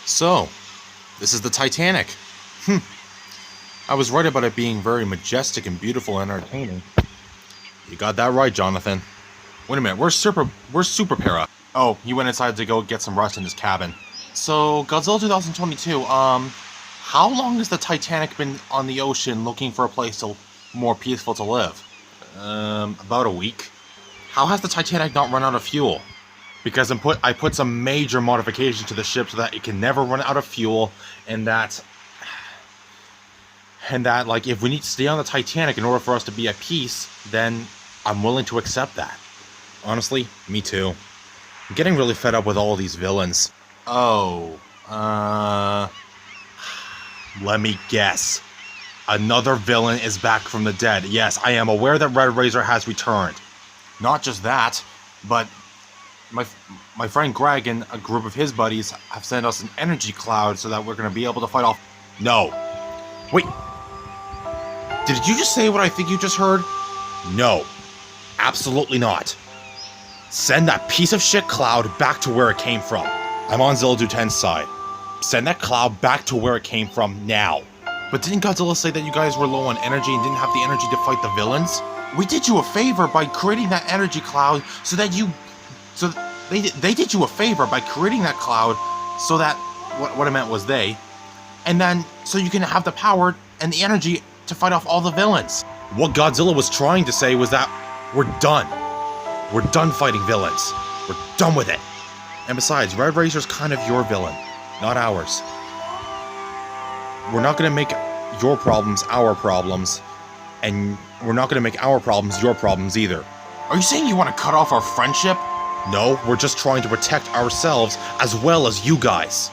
So, this is the Titanic. I was right about it being very majestic and beautiful and entertaining. You got that right, Jonathan. Wait a minute, where's Super Para? Oh, he went inside to go get some rest in his cabin. So, Godzilla 2022, how long has the Titanic been on the ocean looking for a place more peaceful to live? About a week. How has the Titanic not run out of fuel? Because I put some major modifications to the ship so that it can never run out of fuel, and that like if we need to stay on the Titanic in order for us to be at peace, then I'm willing to accept that. Honestly, me too. I'm getting really fed up with all of these villains. Oh, let me guess. Another villain is back from the dead. Yes, I am aware that Red Razor has returned. Not just that, but my friend Greg and a group of his buddies have sent us an energy cloud so that we're going to be able to fight off... No. Wait. Did you just say what I think you just heard? No. Absolutely not. Send that piece of shit cloud back to where it came from. I'm on Zilla Dude10's side. Send that cloud back to where it came from now. But didn't Godzilla say that you guys were low on energy and didn't have the energy to fight the villains? We did you a favor by creating that energy cloud so that you... So they did you a favor by creating that cloud so that... What I meant was they. And then so you can have the power and the energy to fight off all the villains. What Godzilla was trying to say was that we're done. We're done fighting villains. We're done with it. And besides, Red Razor's kind of your villain, not ours. We're not going to make your problems our problems, and we're not going to make our problems your problems either. Are you saying you want to cut off our friendship? No, we're just trying to protect ourselves as well as you guys.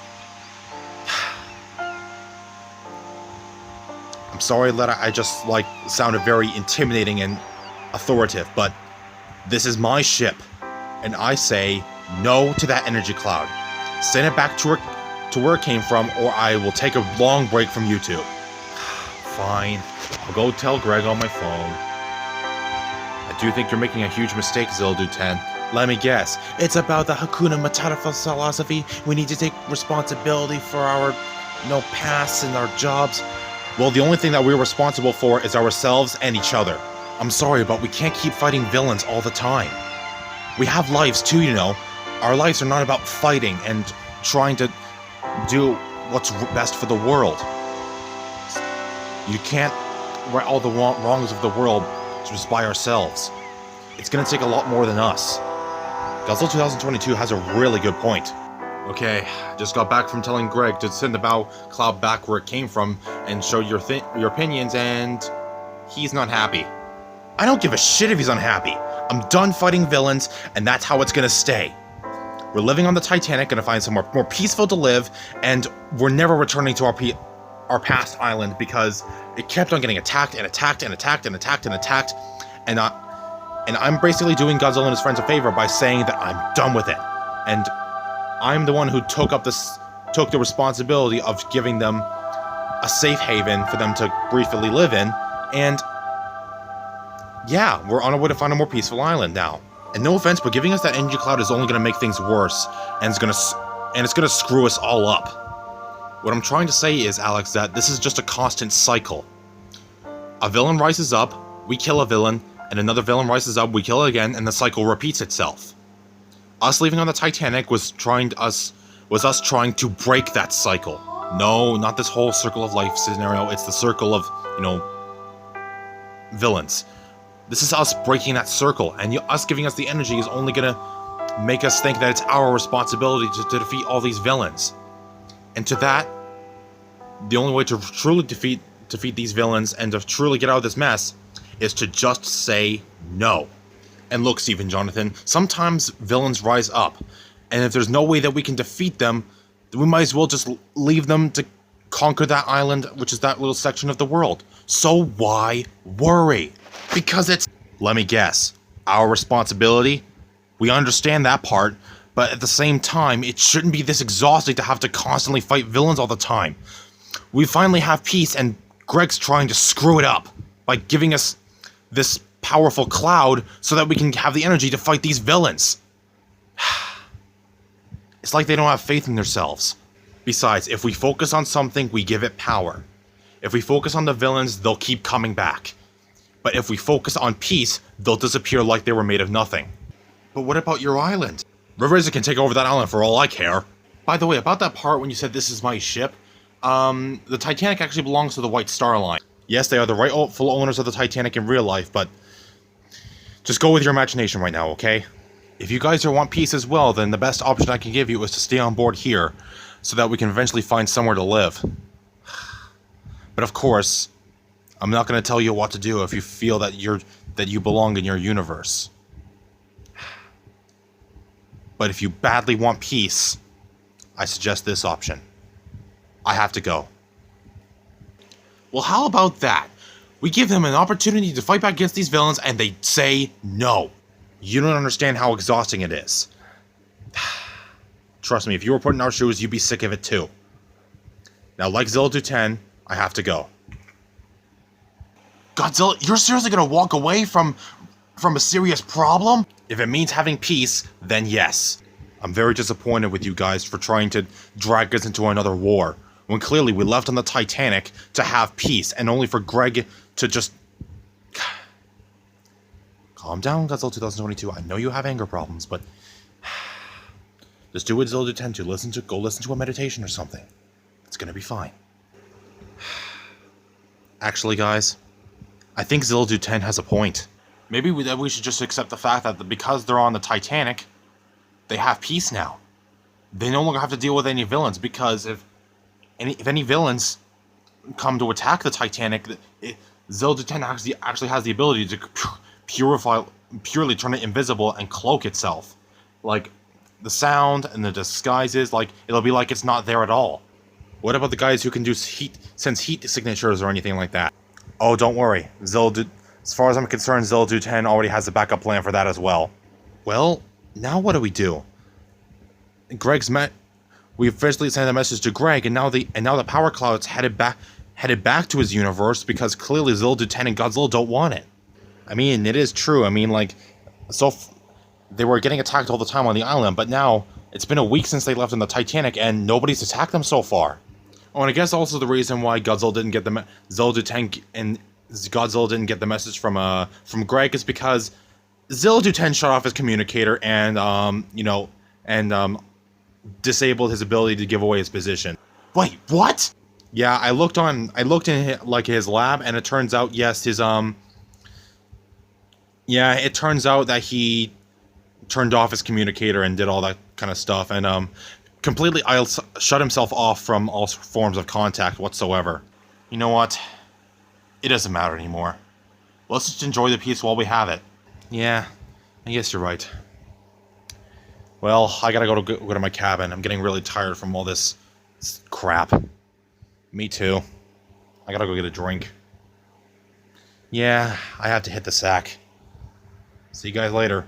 I'm sorry that I just, sounded very intimidating and authoritative, but this is my ship, and I say no to that energy cloud. Send it back to where it came from, or I will take a long break from YouTube. Fine. I'll go tell Greg on my phone. I do think you're making a huge mistake, Zilla Dude10. Let me guess. It's about the Hakuna Matata philosophy. We need to take responsibility for our, pasts and our jobs. Well, the only thing that we're responsible for is ourselves and each other. I'm sorry, but we can't keep fighting villains all the time. We have lives too, Our lives are not about fighting and trying to do what's best for the world. You can't right all the wrongs of the world just by ourselves. It's gonna take a lot more than us. Godzilla 2022 has a really good point. Okay, just got back from telling Greg to send the bow cloud back where it came from and show your opinions, and he's not happy. I don't give a shit if he's unhappy. I'm done fighting villains, and that's how it's gonna stay. We're living on the Titanic, gonna find somewhere more peaceful to live, and we're never returning to our past island because it kept on getting attacked and attacked and attacked and attacked and attacked, and I'm basically doing Godzilla and his friends a favor by saying that I'm done with it, and I'm the one who took the responsibility of giving them a safe haven for them to briefly live in, and yeah, we're on our way to find a more peaceful island now. And no offense, but giving us that energy cloud is only going to make things worse, and it's going to screw us all up. What I'm trying to say is, Alex, that this is just a constant cycle. A villain rises up, we kill a villain, and another villain rises up, we kill it again, and the cycle repeats itself. Us leaving on the Titanic was us trying to break that cycle. No, not this whole circle of life scenario, it's the circle of, villains. This is us breaking that circle, and us giving us the energy is only gonna make us think that it's our responsibility to defeat all these villains. And to that, the only way to truly defeat these villains and to truly get out of this mess is to just say no. And look, Steve and Jonathan, sometimes villains rise up, and if there's no way that we can defeat them, then we might as well just leave them to conquer that island, which is that little section of the world. So why worry? Because it's, let me guess, our responsibility. We understand that part, but at the same time, it shouldn't be this exhausting to have to constantly fight villains all the time. We finally have peace, and Greg's trying to screw it up by giving us this powerful cloud so that we can have the energy to fight these villains. It's like they don't have faith in themselves. Besides, if we focus on something, we give it power. If we focus on the villains, they'll keep coming back. But if we focus on peace, they'll disappear like they were made of nothing. But what about your island? Rivers can take over that island for all I care. By the way, about that part when you said this is my ship, the Titanic actually belongs to the White Star Line. Yes, they are the rightful owners of the Titanic in real life, but just go with your imagination right now, okay? If you guys want peace as well, then the best option I can give you is to stay on board here, so that we can eventually find somewhere to live. But of course, I'm not going to tell you what to do if you feel that you belong in your universe. But if you badly want peace, I suggest this option. I have to go. Well, how about that? We give them an opportunity to fight back against these villains and they say no. You don't understand how exhausting it is. Trust me, if you were put in our shoes, you'd be sick of it too. Now, like Zilla Dude10, I have to go. Godzilla, you're seriously gonna walk away from a serious problem? If it means having peace, then yes. I'm very disappointed with you guys for trying to drag us into another war, when clearly we left on the Titanic to have peace, and only for Greg to just... Calm down, Godzilla 2022. I know you have anger problems, but... Just do what Zilla Dude10 to. Go listen to a meditation or something. It's gonna be fine. Actually, guys, I think Zilla Dude10 has a point. Maybe we should just accept the fact that because they're on the Titanic, they have peace now. They no longer have to deal with any villains, because if any villains come to attack the Titanic, Zilla Dude10 actually has the ability to purely turn it invisible and cloak itself. Like, the sound and the disguises, like, it'll be like it's not there at all. What about the guys who can do sense heat signatures or anything like that? Oh, don't worry. As far as I'm concerned, Zilla Dude10 already has a backup plan for that as well. Well, now what do we do? We officially sent a message to Greg, and now the power cloud's headed back to his universe because clearly Zilla Dude10 and Godzilla don't want it. I mean, it is true. I mean, like, they were getting attacked all the time on the island, but now it's been a week since they left on the Titanic, and nobody's attacked them so far. Oh, and I guess also the reason why Zilla Dude10 and Godzilla didn't get the message from Greg is because Zilla Dude10 shut off his communicator and disabled his ability to give away his position. Wait, what? Yeah, I looked in his lab, and it turns out it turns out that he turned off his communicator and did all that kind of stuff, and completely shut himself off from all forms of contact whatsoever. You know what? It doesn't matter anymore. Let's just enjoy the peace while we have it. Yeah, I guess you're right. Well, I gotta go to my cabin. I'm getting really tired from all this crap. Me too. I gotta go get a drink. Yeah, I have to hit the sack. See you guys later.